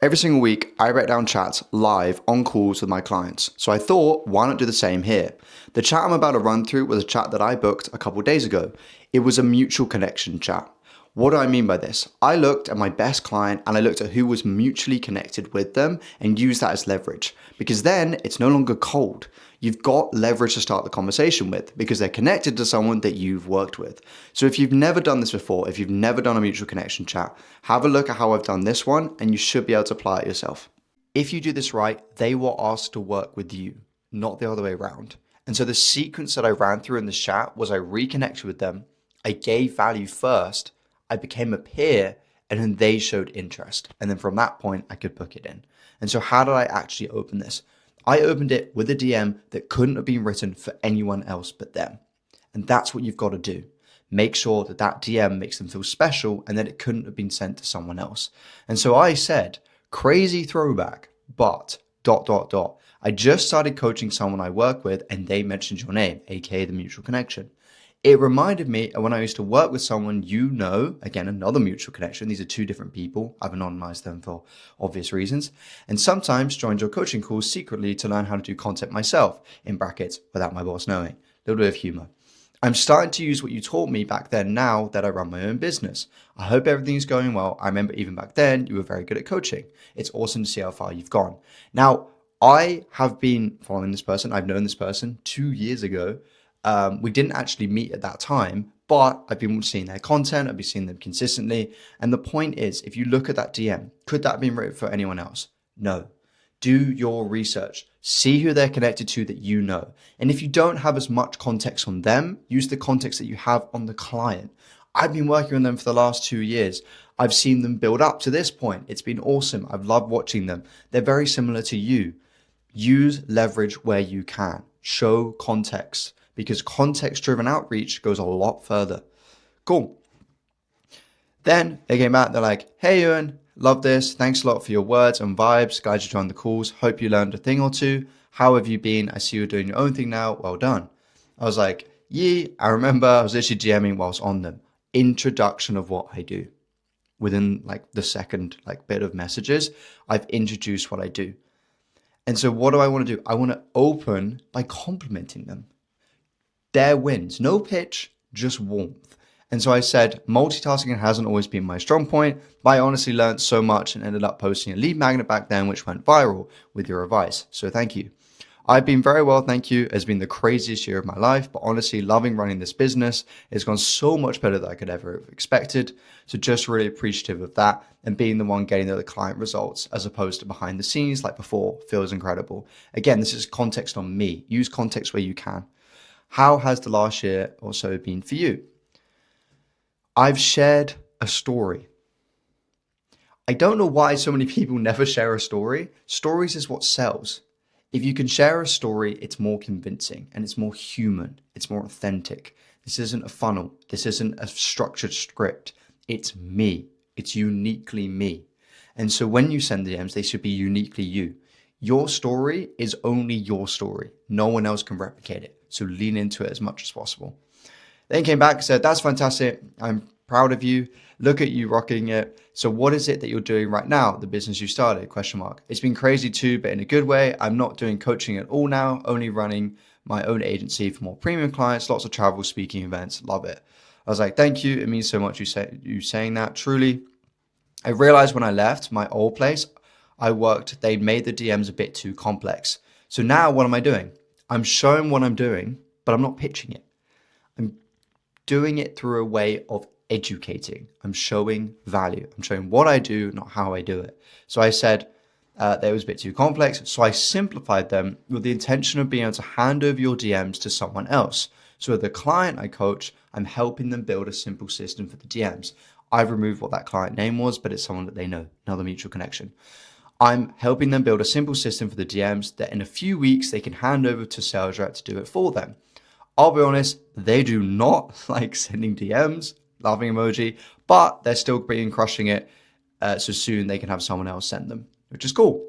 Every single week, I write down chats live on calls with my clients. So I thought, why not do the same here? The chat I'm about to run through was a chat that I booked a couple days ago. It was a mutual connection chat. What do I mean by this? I looked at my best client and I looked at who was mutually connected with them and used that as leverage, because then it's no longer cold. You've got leverage to start the conversation with because they're connected to someone that you've worked with. So if you've never done this before, if you've never done a mutual connection chat, have a look at how I've done this one and you should be able to apply it yourself. If you do this right, they will ask to work with you, not the other way around. And so the sequence that I ran through in this chat was I reconnected with them, I gave value first, I became a peer, and then they showed interest. And then from that point, I could book it in. And so how did I actually open this? I opened it with a DM that couldn't have been written for anyone else but them. And that's what you've got to do. Make sure that that DM makes them feel special and that it couldn't have been sent to someone else. And so I said, crazy throwback, but ... I just started coaching someone I work with and they mentioned your name, aka the mutual connection. It reminded me of when I used to work with someone again, another mutual connection. These are two different people. I've anonymized them for obvious reasons. And sometimes joined your coaching calls secretly to learn how to do content myself, in brackets, without my boss knowing. A little bit of humor. I'm starting to use what you taught me back then now that I run my own business. I hope everything's going well. I remember even back then, you were very good at coaching. It's awesome to see how far you've gone. Now, I have been following this person. I've known this person 2 years ago. We didn't actually meet at that time, but I've been seeing their content. I've been seeing them consistently. And the point is, if you look at that DM, could that have been written for anyone else? No. Do your research. See who they're connected to that you know. And if you don't have as much context on them, use the context that you have on the client. I've been working on them for the last 2 years. I've seen them build up to this point. It's been awesome. I've loved watching them. They're very similar to you. Use leverage where you can. Show context, because context-driven outreach goes a lot further. Cool. Then they came back, they're like, hey, Ewan, love this. Thanks a lot for your words and vibes. Guys, you joined the calls. Hope you learned a thing or two. How have you been? I see you're doing your own thing now. Well done. I was like, yeah, I remember I was literally DMing whilst on them. Introduction of what I do. Within like the second bit of messages, I've introduced what I do. And so what do I want to do? I want to open by complimenting them. Their wins, no pitch, just warmth. And so I said, multitasking hasn't always been my strong point, but I honestly learned so much and ended up posting a lead magnet back then, which went viral with your advice. So thank you. I've been very well, thank you. It's been the craziest year of my life, but honestly, loving running this business. It's gone so much better than I could ever have expected. So just really appreciative of that, and being the one getting the client results as opposed to behind the scenes like before feels incredible. Again, this is context on me. Use context where you can. How has the last year or so been for you? I've shared a story. I don't know why so many people never share a story. Stories is what sells. If you can share a story, it's more convincing and it's more human. It's more authentic. This isn't a funnel. This isn't a structured script. It's me. It's uniquely me. And so when you send DMs, they should be uniquely you. Your story is only your story. No one else can replicate it. So lean into it as much as possible. Then came back and said, that's fantastic. I'm proud of you. Look at you rocking it. So what is it that you're doing right now? The business you started, ? It's been crazy too, but in a good way. I'm not doing coaching at all now, only running my own agency for more premium clients, lots of travel, speaking events. Love it. I was like, thank you. It means so much you saying that. Truly. I realized when I left my old place I worked, they made the DMs a bit too complex. So now what am I doing? I'm showing what I'm doing, but I'm not pitching it. I'm doing it through a way of educating. I'm showing value. I'm showing what I do, not how I do it. So I said they was a bit too complex. So I simplified them with the intention of being able to hand over your DMs to someone else. So with the client I coach, I'm helping them build a simple system for the DMs. I've removed what that client name was, but it's someone that they know, another mutual connection. I'm helping them build a simple system for the DMs that in a few weeks they can hand over to sales rep to do it for them. I'll be honest, they do not like sending DMs, laughing emoji, but they're still being crushing it. So soon they can have someone else send them, which is cool.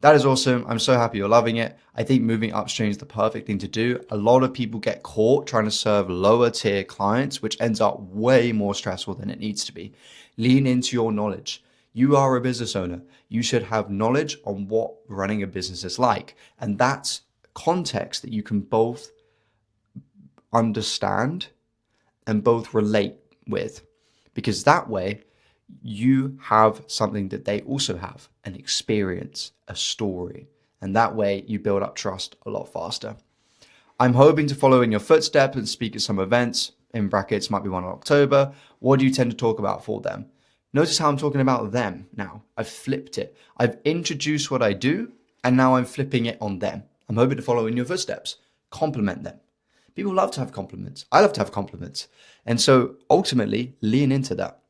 That is awesome. I'm so happy you're loving it. I think moving upstream is the perfect thing to do. A lot of people get caught trying to serve lower tier clients, which ends up way more stressful than it needs to be. Lean into your knowledge. You are a business owner. You should have knowledge on what running a business is like. And that's context that you can both understand and both relate with, because that way you have something that they also have, an experience, a story, and that way you build up trust a lot faster. I'm hoping to follow in your footsteps and speak at some events, in brackets might be one in October. What do you tend to talk about for them? Notice how I'm talking about them now. I've flipped it. I've introduced what I do and now I'm flipping it on them. I'm hoping to follow in your footsteps, compliment them. People love to have compliments. I love to have compliments. And so ultimately lean into that.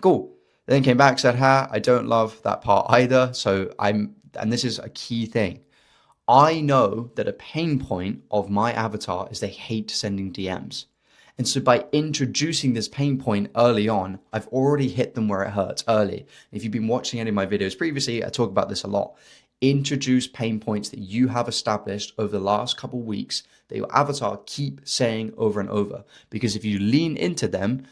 Cool. Then came back, said, I don't love that part either. And this is a key thing. I know that a pain point of my avatar is they hate sending DMs. And so by introducing this pain point early on, I've already hit them where it hurts early. If you've been watching any of my videos previously, I talk about this a lot. Introduce pain points that you have established over the last couple of weeks that your avatar keep saying over and over. Because if you lean into them,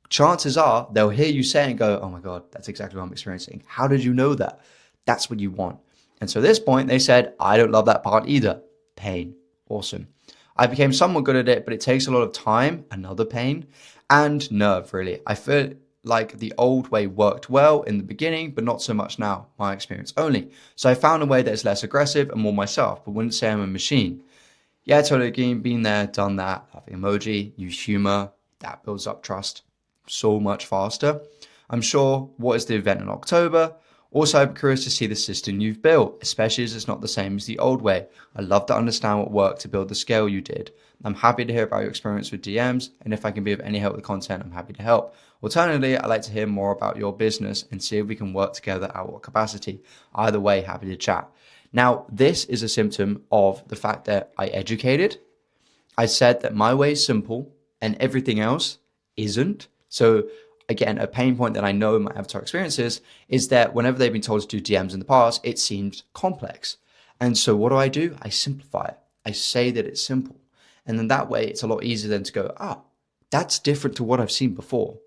chances are they'll hear you say and go, oh my God, that's exactly what I'm experiencing. How did you know that? That's what you want. And so at this point, they said, I don't love that part either. Pain. Awesome. I became somewhat good at it, but it takes a lot of time, another pain, and nerve, really. I feel like the old way worked well in the beginning, but not so much now, my experience only. So I found a way that is less aggressive and more myself, but wouldn't say I'm a machine. Yeah, totally again, been there, done that, laughing emoji, use humor, that builds up trust so much faster. I'm sure, what is the event in October? Also, I'm curious to see the system you've built, especially as it's not the same as the old way. I'd love to understand what worked to build the scale you did. I'm happy to hear about your experience with DMs, and if I can be of any help with content, I'm happy to help. Alternatively, I'd like to hear more about your business and see if we can work together at what capacity. Either way, happy to chat. Now, this is a symptom of the fact that I educated. I said that my way is simple and everything else isn't. So again, a pain point that I know my avatar experiences is that whenever they've been told to do DMs in the past, it seems complex. And so what do? I simplify it. I say that it's simple. And then that way it's a lot easier then to go, that's different to what I've seen before.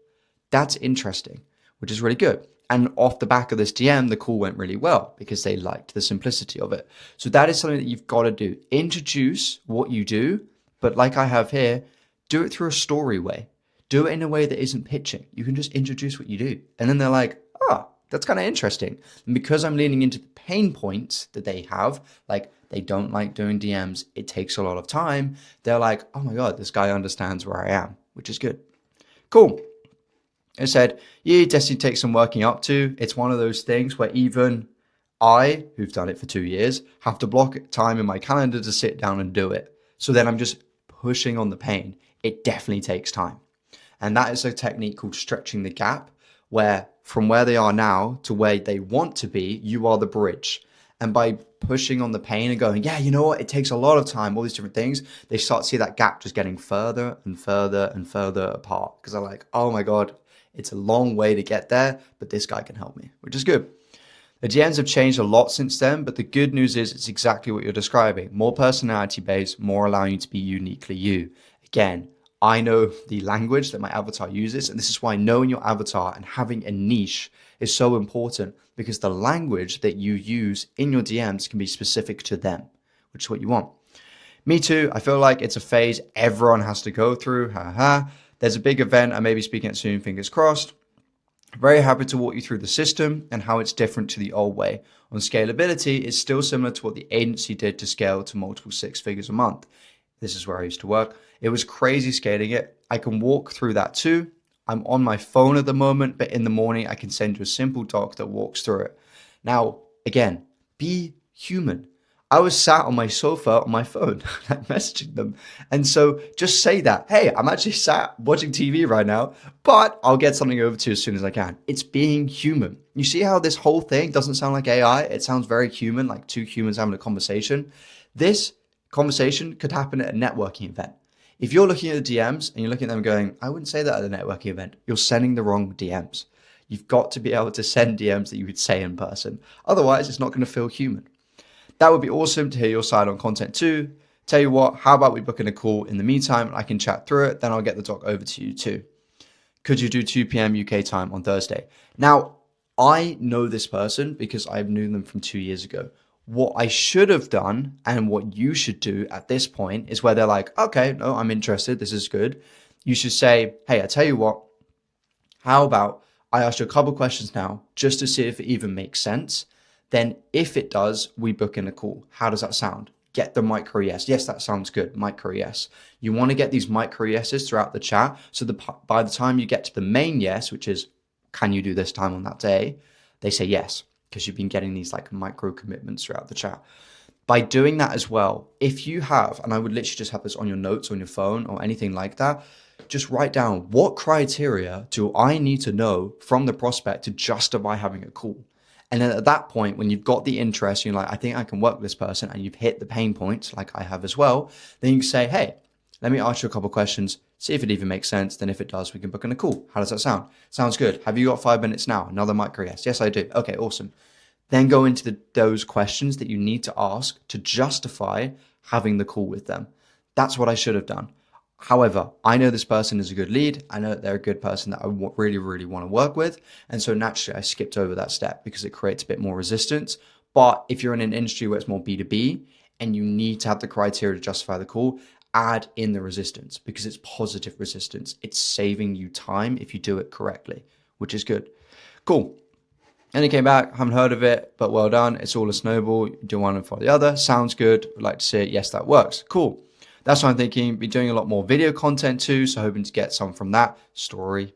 That's interesting, which is really good. And off the back of this DM, the call went really well because they liked the simplicity of it. So that is something that you've got to do. Introduce what you do, but like I have here, do it through a story way. Do it in a way that isn't pitching. You can just introduce what you do. And then they're like, that's kind of interesting. And because I'm leaning into the pain points that they have, like they don't like doing DMs, it takes a lot of time. They're like, oh my God, this guy understands where I am, which is good. Cool. It said, yeah, Destiny takes some working up to. It's one of those things where even I, who've done it for 2 years, have to block time in my calendar to sit down and do it. So then I'm just pushing on the pain. It definitely takes time. And that is a technique called stretching the gap, where from where they are now to where they want to be, you are the bridge. And by pushing on the pain and going, yeah, you know what, it takes a lot of time, all these different things, they start to see that gap just getting further and further and further apart. Because they're like, oh my God, it's a long way to get there, but this guy can help me, which is good. The DMs have changed a lot since then, but the good news is it's exactly what you're describing. More personality based, more allowing you to be uniquely you. Again, I know the language that my avatar uses, and this is why knowing your avatar and having a niche is so important, because the language that you use in your DMs can be specific to them, which is what you want. Me too. I feel like it's a phase everyone has to go through. There's a big event. I may be speaking at soon, fingers crossed. Very happy to walk you through the system and how it's different to the old way. On scalability, it's still similar to what the agency did to scale to multiple 6 figures a month. This is where I used to work. It was crazy scaling it. I can walk through that too. I'm on my phone at the moment, but in the morning I can send you a simple doc that walks through it. Now, again, be human. I was sat on my sofa on my phone, like messaging them. And so just say that, hey, I'm actually sat watching TV right now, but I'll get something over to you as soon as I can. It's being human. You see how this whole thing doesn't sound like AI? It sounds very human, like two humans having a conversation. This conversation could happen at a networking event. If you're looking at the DMs and you're looking at them going, I wouldn't say that at a networking event, you're sending the wrong DMs. You've got to be able to send DMs that you would say in person. Otherwise, it's not going to feel human. That would be awesome to hear your side on content too. Tell you what, how about we book in a call in the meantime? I can chat through it, then I'll get the doc over to you too. Could you do 2 p.m. UK time on Thursday? Now, I know this person because I've known them from 2 years ago. What I should have done and what you should do at this point is where they're like, okay, no, I'm interested. This is good. You should say, hey, I tell you what, how about I ask you a couple questions now just to see if it even makes sense. Then if it does, we book in a call. How does that sound? Get the micro yes. Yes, that sounds good. Micro yes. You want to get these micro yeses throughout the chat. So by the time you get to the main yes, which is, can you do this time on that day? They say yes, because you've been getting these like micro commitments throughout the chat. By doing that as well, if you have, and I would literally just have this on your notes on your phone or anything like that, just write down what criteria do I need to know from the prospect to justify having a call. And then at that point, when you've got the interest, you're like, I think I can work with this person, and you've hit the pain points like I have as well, then you can say, hey, let me ask you a couple of questions, see if it even makes sense. Then if it does, we can book in a call. How does that sound? Sounds good. Have you got 5 minutes now? Another micro yes. Yes, I do. Okay, awesome. Then go into those questions that you need to ask to justify having the call with them. That's what I should have done. However, I know this person is a good lead. I know that they're a good person that I really, really want to work with. And so naturally, I skipped over that step because it creates a bit more resistance. But if you're in an industry where it's more B2B and you need to have the criteria to justify the call, add in the resistance because it's positive resistance. It's saving you time if you do it correctly, which is good. Cool. And he came back, haven't heard of it, but well done. It's all a snowball. Do one and follow the other. Sounds good. Would like to see it. Yes, that works. Cool. That's what I'm thinking. Be doing a lot more video content too. So hoping to get some from that story.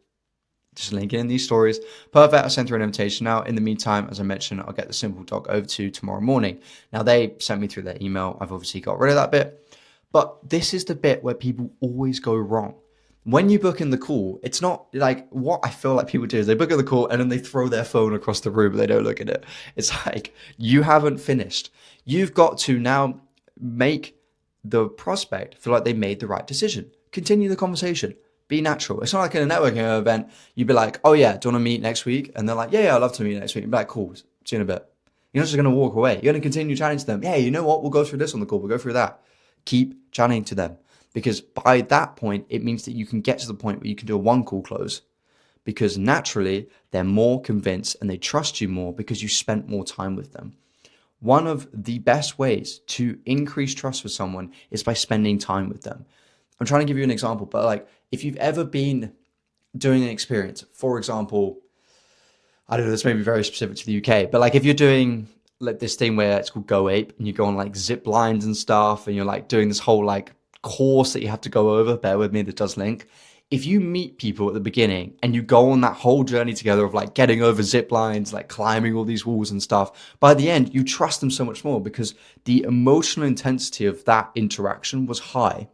Just link in these stories. Perfect. I'll send through an invitation now. In the meantime, as I mentioned, I'll get the simple doc over to you tomorrow morning. Now they sent me through their email. I've obviously got rid of that bit, but this is the bit where people always go wrong. When you book in the call, it's not like what I feel like people do is they book in the call and then they throw their phone across the room and they don't look at it. It's like, you haven't finished. You've got to now make the prospect feel like they made the right decision. Continue the conversation. Be natural. It's not like in a networking event, you'd be like, oh yeah, do you want to meet next week? And they're like, yeah, I'd love to meet next week. You'd be like, cool, see you in a bit. You're not just going to walk away. You're going to continue chatting to them. Yeah, you know what? We'll go through this on the call. We'll go through that. Keep chatting to them. Because by that point, it means that you can get to the point where you can do a one call close because naturally they're more convinced and they trust you more because you spent more time with them. One of the best ways to increase trust with someone is by spending time with them. I'm trying to give you an example, but like if you've ever been doing an experience, for example, I don't know, this may be very specific to the UK, but like if you're doing like this thing where it's called Go Ape and you go on like zip lines and stuff and you're like doing this whole like course that you have to go over, bear with me, that does link. If you meet people at the beginning and you go on that whole journey together of like getting over zip lines, like climbing all these walls and stuff, by the end, you trust them so much more because the emotional intensity of that interaction was high.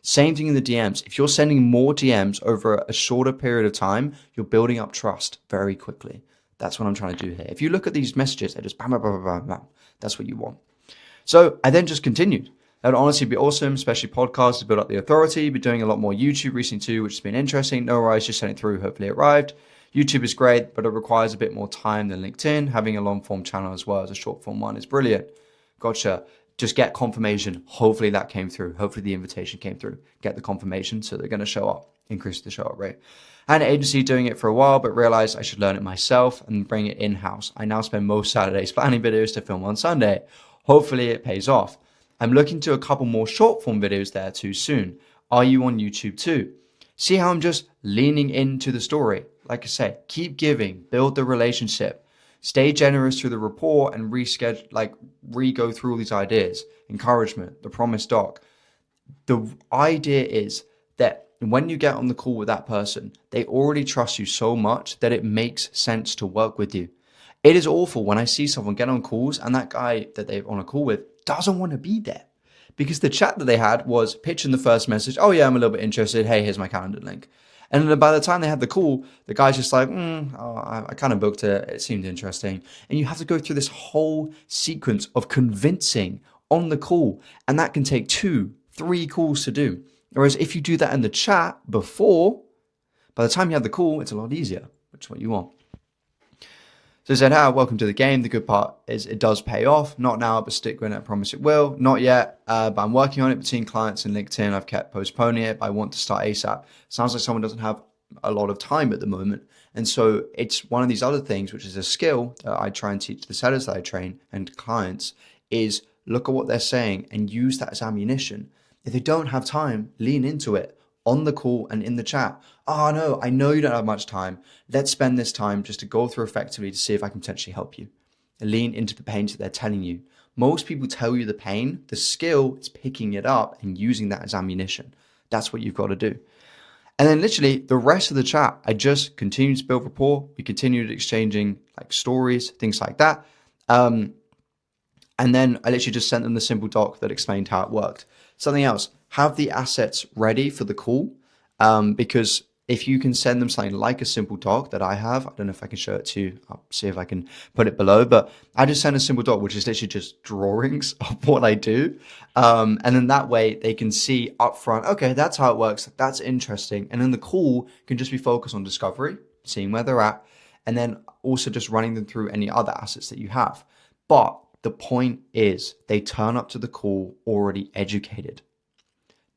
Same thing in the DMs. If you're sending more DMs over a shorter period of time, you're building up trust very quickly. That's what I'm trying to do here. If you look at these messages, they're just bam, bam, bam, bam, bam. That's what you want. So I then just continued. That would honestly be awesome, especially podcasts to build up the authority. Be doing a lot more YouTube recently too, which has been interesting. No worries, just sent it through. Hopefully it arrived. YouTube is great, but it requires a bit more time than LinkedIn. Having a long form channel as well as a short form one is brilliant. Gotcha. Just get confirmation. Hopefully that came through. Hopefully the invitation came through. Get the confirmation so they're going to show up. Increase the show up rate. I had an agency doing it for a while, but realized I should learn it myself and bring it in-house. I now spend most Saturdays planning videos to film on Sunday. Hopefully it pays off. I'm looking to a couple more short form videos there too soon. Are you on YouTube too? See how I'm just leaning into the story. Like I said, keep giving, build the relationship, stay generous through the rapport and re-go through all these ideas, encouragement, the promise doc. The idea is that when you get on the call with that person, they already trust you so much that it makes sense to work with you. It is awful when I see someone get on calls and that guy that they're on a call with doesn't want to be there because the chat that they had was pitching the first message. Oh yeah, I'm a little bit interested. Hey, here's my calendar link. And then by the time they had the call, the guy's just like, I kind of booked it. It seemed interesting. And you have to go through this whole sequence of convincing on the call. And that can take 2-3 calls to do. Whereas if you do that in the chat before, by the time you have the call, it's a lot easier, which is what you want. So I said, welcome to the game. The good part is it does pay off. Not now, but stick with it. I promise it will. Not yet, but I'm working on it between clients and LinkedIn. I've kept postponing it, but I want to start ASAP. Sounds like someone doesn't have a lot of time at the moment And so it's one of these other things, which is a skill that I try and teach the sellers that I train and clients, is look at what they're saying and use that as ammunition. If they don't have time, lean into it on the call and in the chat. Oh no, I know you don't have much time. Let's spend this time just to go through effectively to see if I can potentially help you. Lean into the pain that they're telling you. Most people tell you the pain. The skill is picking it up and using that as ammunition. That's what you've got to do. And then literally the rest of the chat, I just continued to build rapport. We continued exchanging like stories, things like that. And then I literally just sent them the simple doc that explained how it worked. Something else, have the assets ready for the call. Because if you can send them something like a simple doc that I have, I don't know if I can show it to you. I'll see if I can put it below, but I just send a simple doc, which is literally just drawings of what I do. And then that way they can see upfront, okay, that's how it works. That's interesting. And then the call can just be focused on discovery, seeing where they're at, and then also just running them through any other assets that you have. But the point is they turn up to the call already educated.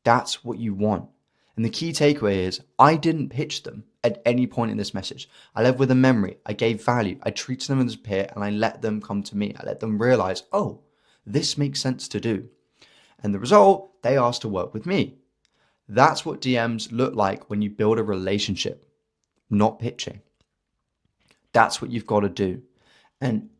That's what you want. And the key takeaway is I didn't pitch them at any point in this message. I led with a memory. I gave value. I treated them as a peer and I let them come to me. I let them realize, oh, this makes sense to do. And the result, they asked to work with me. That's what DMs look like when you build a relationship, not pitching. That's what you've got to do. And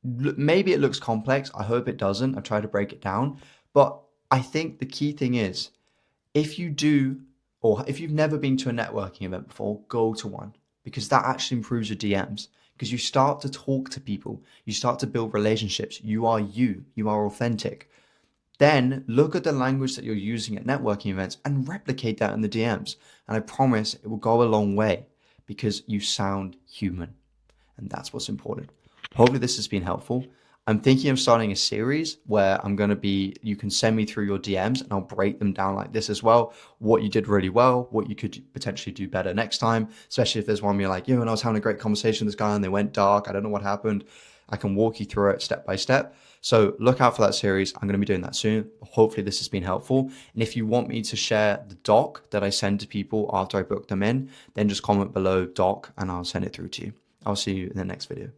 maybe it looks complex. I hope it doesn't. I try to break it down. But I think the key thing is, if you do, or if you've never been to a networking event before, go to one, because that actually improves your DMs, because you start to talk to people, you start to build relationships. You are authentic. Then look at the language that you're using at networking events and replicate that in the DMs. And I promise it will go a long way because you sound human. And that's what's important. Hopefully this has been helpful. I'm thinking of starting a series where you can send me through your DMs and I'll break them down like this as well. What you did really well, what you could potentially do better next time, especially if there's one where you're like, and I was having a great conversation with this guy and they went dark. I don't know what happened. I can walk you through it step by step. So look out for that series. I'm going to be doing that soon. Hopefully this has been helpful. And if you want me to share the doc that I send to people after I book them in, then just comment below doc and I'll send it through to you. I'll see you in the next video.